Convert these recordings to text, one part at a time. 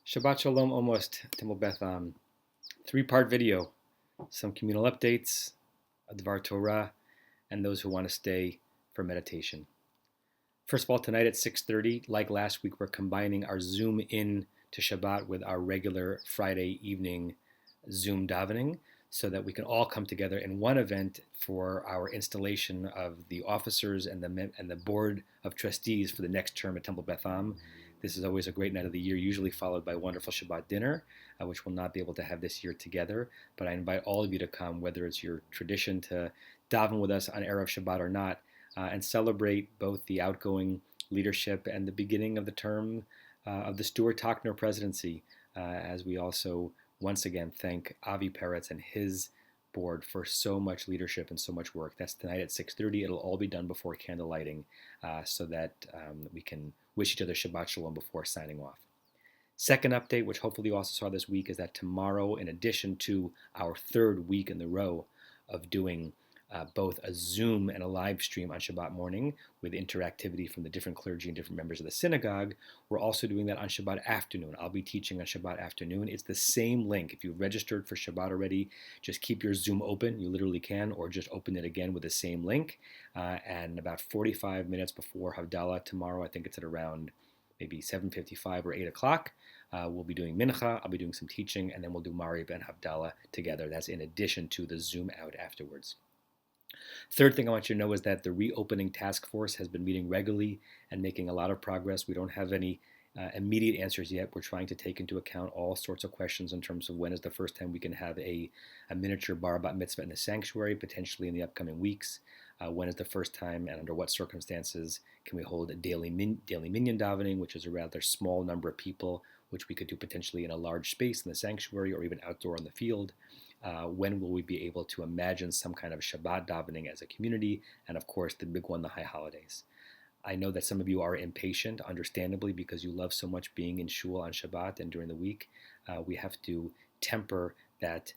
Shabbat Shalom almost, Temple Beth. Three-part video, some communal updates, a Dvar Torah, and those who want to stay for meditation. First of all, tonight at 6:30, like last week, we're combining our Zoom in to Shabbat with our regular Friday evening Zoom davening so that we can all come together in one event for our installation of the officers and the board of trustees for the next term at Temple Beth. This is always a great night of the year, usually followed by a wonderful Shabbat dinner, which we'll not be able to have this year together. But I invite all of you to come, whether it's your tradition to daven with us on Erev Shabbat or not, and celebrate both the outgoing leadership and the beginning of the term of the Stuart Tochner presidency, as we also once again thank Avi Peretz and his board for so much leadership and so much work. That's tonight at 6:30. It'll all be done before candle lighting, so that we can wish each other Shabbat Shalom before signing off. Second update, which hopefully you also saw this week, is that tomorrow, in addition to our third week in the row of doing both a Zoom and a live stream on Shabbat morning with interactivity from the different clergy and different members of the synagogue, we're also doing that on Shabbat afternoon. I'll be teaching on Shabbat afternoon. It's the same link. If you've registered for Shabbat already, just keep your Zoom open. You literally can, or just open it again with the same link. And about 45 minutes before Havdalah tomorrow, I think it's at around maybe 7:55 or 8 o'clock, we'll be doing Mincha, I'll be doing some teaching, and then we'll do Mariv and Havdalah together. That's in addition to the Zoom out afterwards. Third thing I want you to know is that the reopening task force has been meeting regularly and making a lot of progress. We don't have any immediate answers yet. We're trying to take into account all sorts of questions in terms of when is the first time we can have a miniature bar bat mitzvah in the sanctuary, potentially in the upcoming weeks. When is the first time and under what circumstances can we hold a daily minyan davening, which is a rather small number of people, which we could do potentially in a large space in the sanctuary or even outdoor on the field. When will we be able to imagine some kind of Shabbat davening as a community? And of course, the big one, the high holidays. I know that some of you are impatient, understandably, because you love so much being in shul on Shabbat and during the week. We have to temper that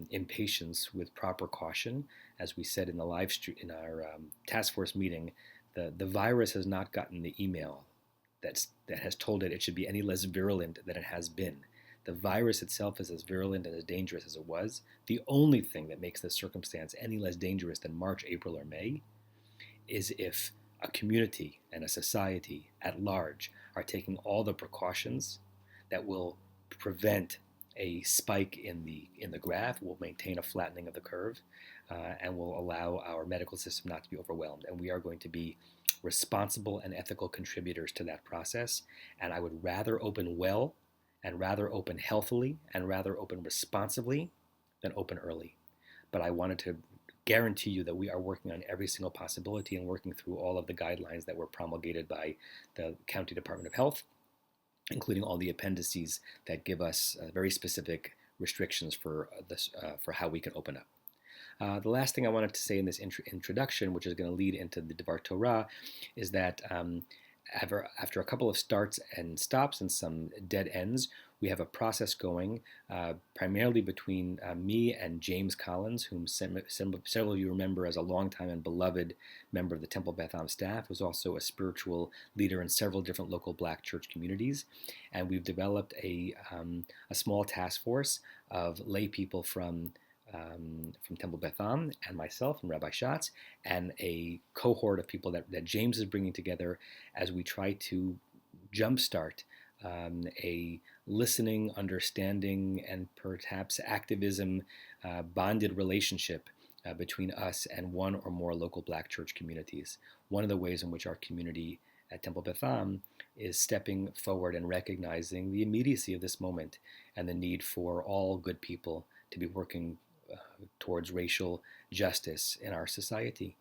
impatience with proper caution. As we said in the live stream, in our task force meeting, the virus has not gotten the email that has told it should be any less virulent than it has been. The virus itself is as virulent and as dangerous as it was. The only thing that makes this circumstance any less dangerous than March, April, or May is if a community and a society at large are taking all the precautions that will prevent a spike in the graph, will maintain a flattening of the curve, and will allow our medical system not to be overwhelmed. And we are going to be responsible and ethical contributors to that process. And I would rather open well and rather open healthily and rather open responsibly than open early. But I wanted to guarantee you that we are working on every single possibility and working through all of the guidelines that were promulgated by the County Department of Health, including all the appendices that give us very specific restrictions for how we can open up. The last thing I wanted to say in this introduction, which is going to lead into the Dvar Torah, is that after a couple of starts and stops and some dead ends, we have a process going primarily between me and James Collins, whom several of you remember as a longtime and beloved member of the Temple Beth Am staff, who's also a spiritual leader in several different local black church communities. And we've developed a small task force of lay people from Temple Beth Am and myself and Rabbi Schatz, and a cohort of people that James is bringing together as we try to jumpstart a listening, understanding, and perhaps activism bonded relationship between us and one or more local black church communities. One of the ways in which our community at Temple Beth Am is stepping forward and recognizing the immediacy of this moment and the need for all good people to be working towards racial justice in our society,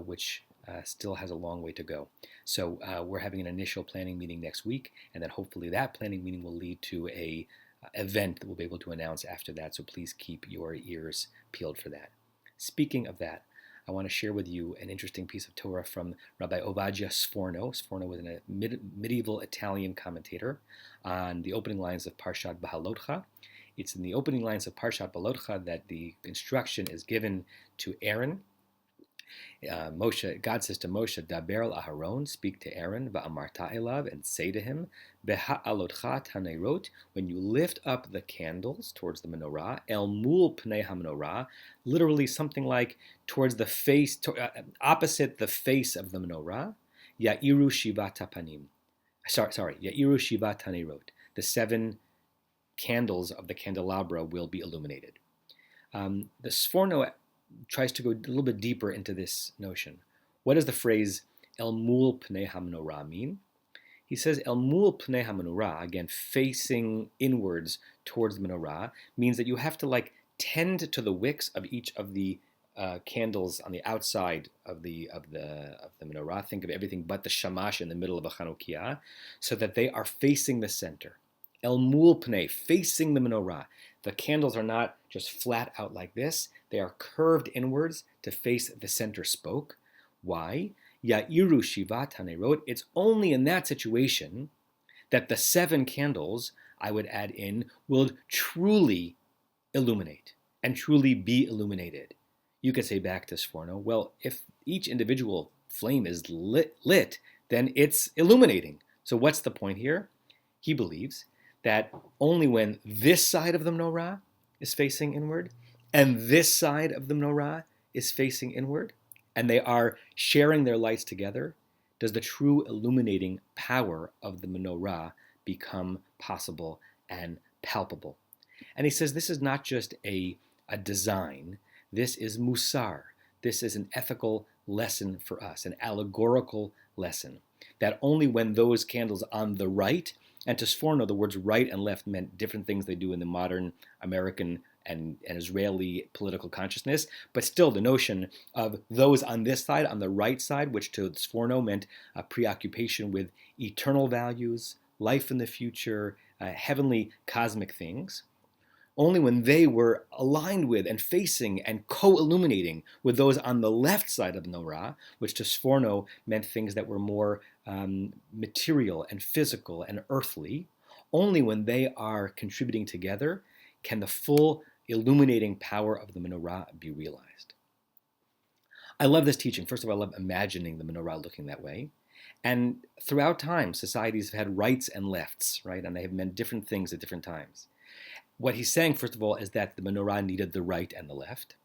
which still has a long way to go. So we're having an initial planning meeting next week, and then hopefully that planning meeting will lead to a event that we'll be able to announce after that, so please keep your ears peeled for that. Speaking of that, I want to share with you an interesting piece of Torah from Rabbi Ovadia Sforno. Sforno was a medieval Italian commentator on the opening lines of Parshat Bahalotcha. It's in the opening lines of Parshat Balotcha that the instruction is given to Aaron God says to Moshe, Daber al Aharon, speak to Aaron, va'amarta elav, and say to him, Beha'alotcha tanerot, when you lift up the candles towards the menorah, el mul pnei ha-menorah, literally something like towards the face, opposite the face of the menorah, ya'iru shiva tapanim. Ya'iru shiva tanerot. The 7 candles of the candelabra will be illuminated. The Sforno tries to go a little bit deeper into this notion. What does the phrase El Mul Pnei HaMenorah mean? He says El Mul Pnei HaMenorah, again, facing inwards towards the menorah, means that you have to tend to the wicks of each of the candles on the outside of the menorah. Think of everything but the shamash in the middle of a Chanukiah, so that they are facing the center. El Mul Pnei, facing the menorah. The candles are not just flat out like this. They are curved inwards to face the center spoke. Why? Ya'iru Shiva Tanerot. It's only in that situation that the 7 candles, I would add in, will truly illuminate and truly be illuminated. You could say back to Sforno, well, if each individual flame is lit, then it's illuminating. So what's the point here? He believes that only when this side of the menorah is facing inward and this side of the menorah is facing inward, and they are sharing their lights together, does the true illuminating power of the menorah become possible and palpable. And he says this is not just a design, this is musar. This is an ethical lesson for us, an allegorical lesson, that only when those candles on the right, and to Sforno, the words right and left meant different things they do in the modern American and Israeli political consciousness, but still the notion of those on this side, on the right side, which to Sforno meant a preoccupation with eternal values, life in the future, heavenly cosmic things, only when they were aligned with and facing and co-illuminating with those on the left side of the menorah, which to Sforno meant things that were more material and physical and earthly, only when they are contributing together can the full illuminating power of the menorah be realized. I love this teaching. First of all, I love imagining the menorah looking that way. And throughout time, societies have had rights and lefts, right? And they have meant different things at different times. What he's saying, first of all, is that the menorah needed the right and the left.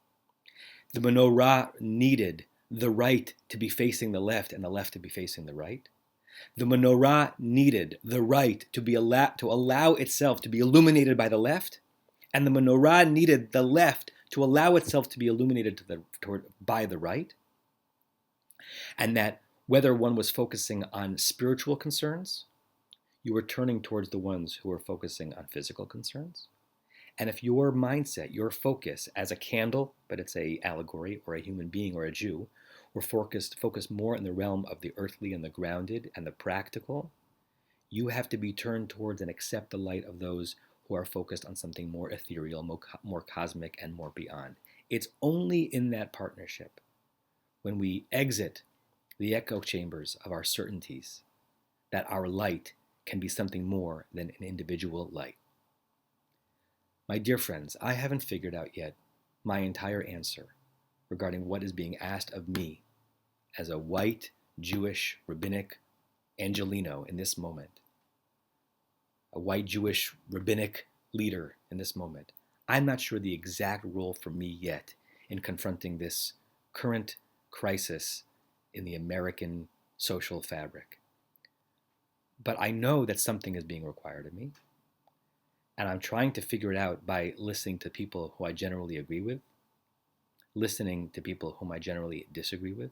The menorah needed the right to be facing the left and the left to be facing the right. The menorah needed the right to allow itself to be illuminated by the left, and the menorah needed the left to allow itself to be illuminated by the right. And that whether one was focusing on spiritual concerns, you were turning towards the ones who were focusing on physical concerns. And if your mindset, your focus as a candle, but it's an allegory, or a human being or a Jew, were focused more in the realm of the earthly and the grounded and the practical, you have to be turned towards and accept the light of those who are focused on something more ethereal, more cosmic, and more beyond. It's only in that partnership, when we exit the echo chambers of our certainties, that our light can be something more than an individual light. My dear friends, I haven't figured out yet my entire answer regarding what is being asked of me as a white, Jewish, rabbinic Angelino in this moment, a white Jewish rabbinic leader in this moment. I'm not sure the exact role for me yet in confronting this current crisis in the American social fabric. But I know that something is being required of me. And I'm trying to figure it out by listening to people who I generally agree with, listening to people whom I generally disagree with,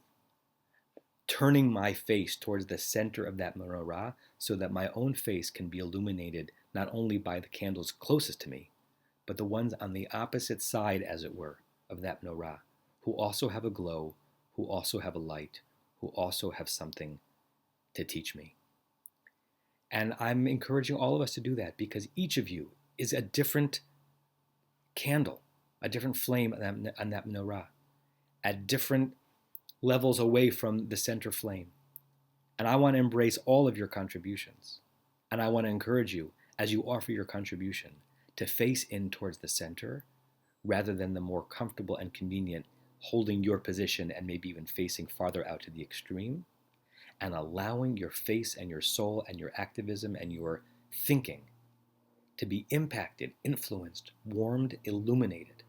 turning my face towards the center of that menorah so that my own face can be illuminated not only by the candles closest to me, but the ones on the opposite side, as it were, of that menorah, who also have a glow, who also have a light, who also have something to teach me. And I'm encouraging all of us to do that, because each of you is a different candle, a different flame on that menorah, at different levels away from the center flame. And I want to embrace all of your contributions. And I want to encourage you, as you offer your contribution, to face in towards the center rather than the more comfortable and convenient holding your position and maybe even facing farther out to the extreme, and allowing your face and your soul and your activism and your thinking to be impacted, influenced, warmed, illuminated,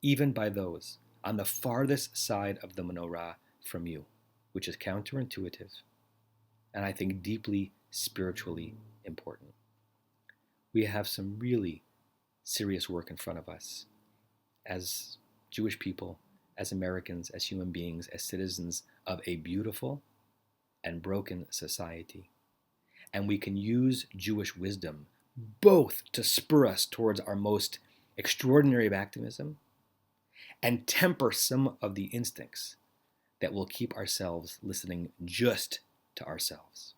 even by those on the farthest side of the menorah from you, which is counterintuitive and I think deeply spiritually important. We have some really serious work in front of us as Jewish people, as Americans, as human beings, as citizens of a beautiful and broken society. And we can use Jewish wisdom both to spur us towards our most extraordinary of activism and temper some of the instincts that will keep ourselves listening just to ourselves.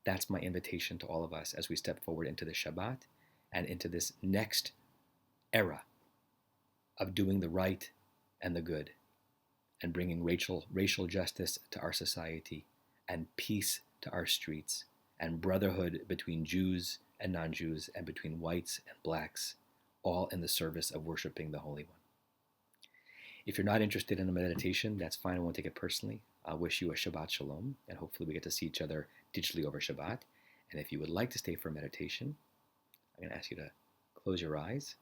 That's my invitation to all of us as we step forward into the Shabbat and into this next era of doing the right and the good and bringing racial justice to our society and peace to our streets and brotherhood between Jews and non-Jews and between whites and blacks, all in the service of worshiping the Holy One. If you're not interested in a meditation, that's fine. I won't take it personally. I'll wish you a Shabbat Shalom, and hopefully we get to see each other digitally over Shabbat. And if you would like to stay for a meditation, I'm going to ask you to close your eyes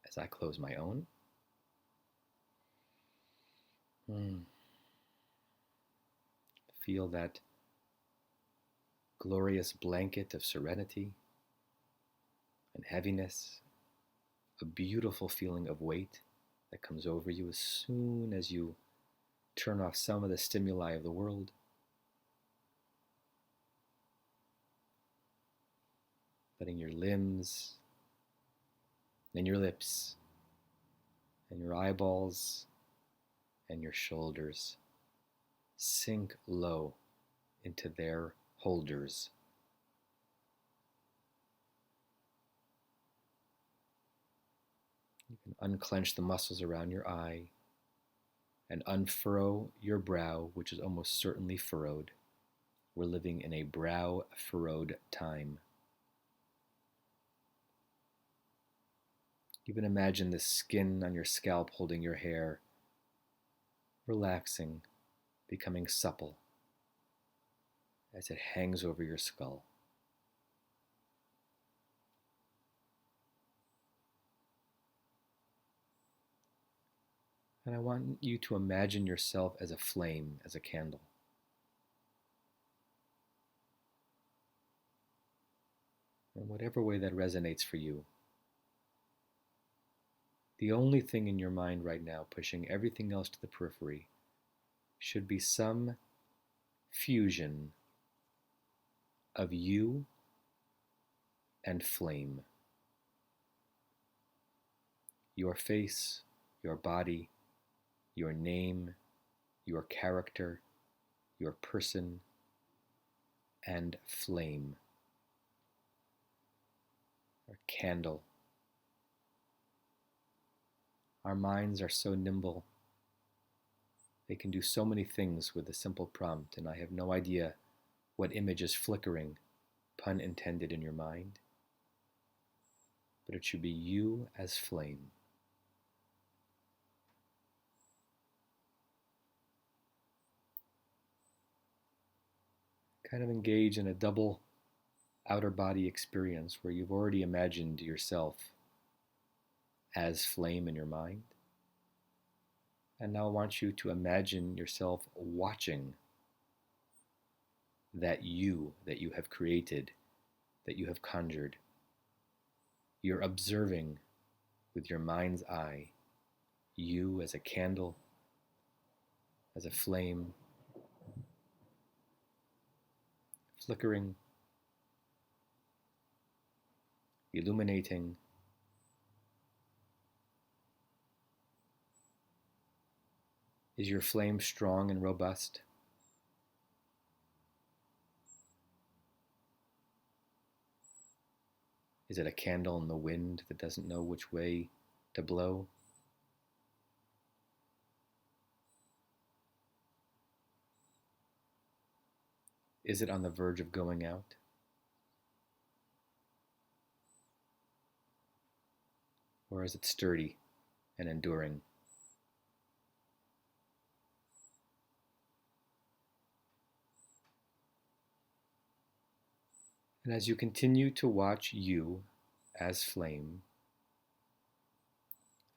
as I close my own. Feel that glorious blanket of serenity and heaviness, a beautiful feeling of weight that comes over you as soon as you turn off some of the stimuli of the world. Letting your limbs and your lips and your eyeballs and your shoulders sink low into their holders. You can unclench the muscles around your eye and unfurrow your brow, which is almost certainly furrowed. We're living in a brow-furrowed time. Even imagine the skin on your scalp holding your hair, relaxing, becoming supple as it hangs over your skull. And I want you to imagine yourself as a flame, as a candle. In whatever way that resonates for you. The only thing in your mind right now, pushing everything else to the periphery, should be some fusion of you and flame. Your face, your body, your name, your character, your person, and flame. Or candle. Our minds are so nimble. They can do so many things with a simple prompt, and I have no idea what image is flickering, pun intended, in your mind. But it should be you as flame. Kind of engage in a double outer body experience where you've already imagined yourself as flame in your mind. And now I want you to imagine yourself watching that you have created, that you have conjured. You're observing with your mind's eye you as a candle, as a flame, flickering, illuminating. Is your flame strong and robust? Is it a candle in the wind that doesn't know which way to blow? Is it on the verge of going out? Or is it sturdy and enduring And as you continue to watch you as flame,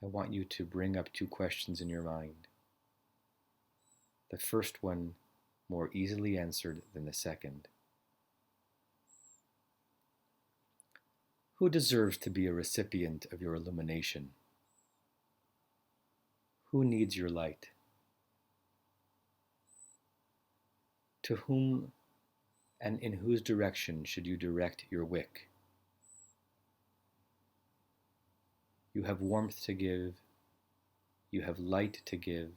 I want you to bring up two questions in your mind. The first one more easily answered than the second. Who deserves to be a recipient of your illumination? Who needs your light? To whom and in whose direction should you direct your wick? You have warmth to give. You have light to give.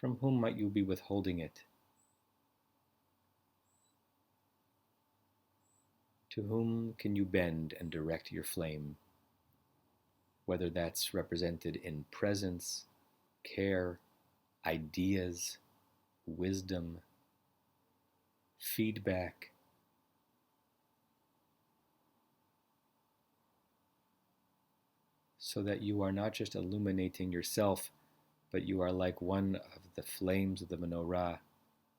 From whom might you be withholding it? To whom can you bend and direct your flame? Whether that's represented in presence, care, ideas, wisdom, feedback, so that you are not just illuminating yourself, but you are like one of the flames of the menorah,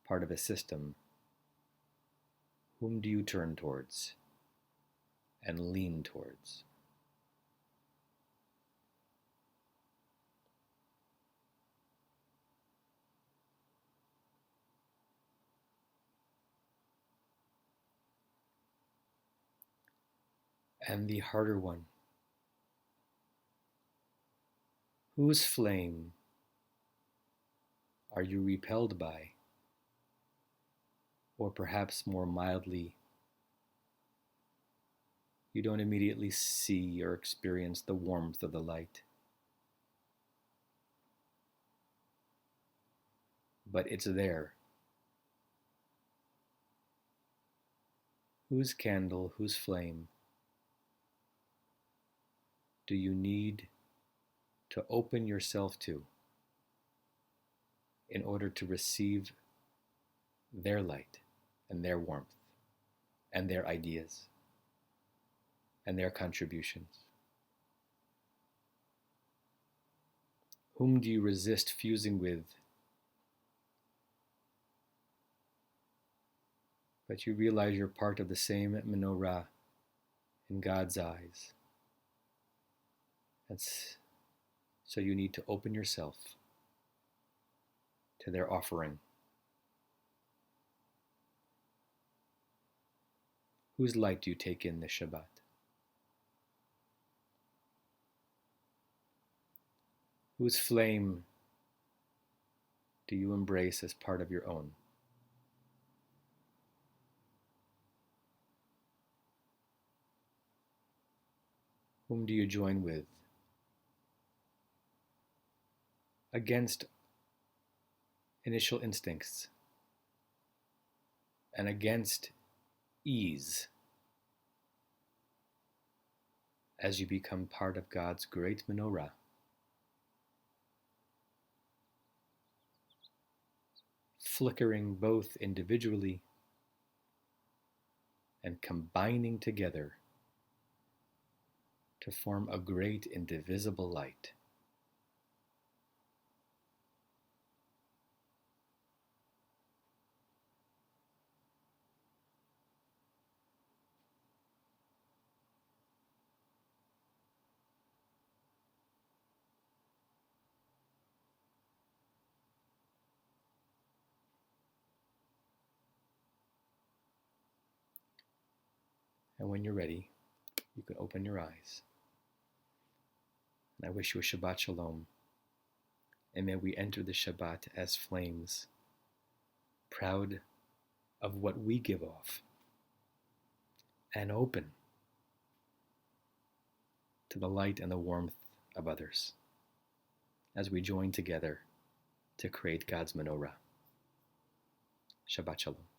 part of a system. Whom do you turn towards and lean towards? And the harder one. Whose flame are you repelled by? Or perhaps more mildly, you don't immediately see or experience the warmth of the light. But it's there. Whose candle, whose flame do you need to open yourself to in order to receive their light and their warmth and their ideas and their contributions? Whom do you resist fusing with, but you realize you're part of the same menorah in God's eyes? So you need to open yourself to their offering. Whose light do you take in this Shabbat? Whose flame do you embrace as part of your own? Whom do you join with against initial instincts and against ease as you become part of God's great menorah? Flickering both individually and combining together to form a great indivisible light. And when you're ready, you can open your eyes. And I wish you a Shabbat Shalom. And may we enter the Shabbat as flames, proud of what we give off, and open to the light and the warmth of others as we join together to create God's menorah. Shabbat Shalom.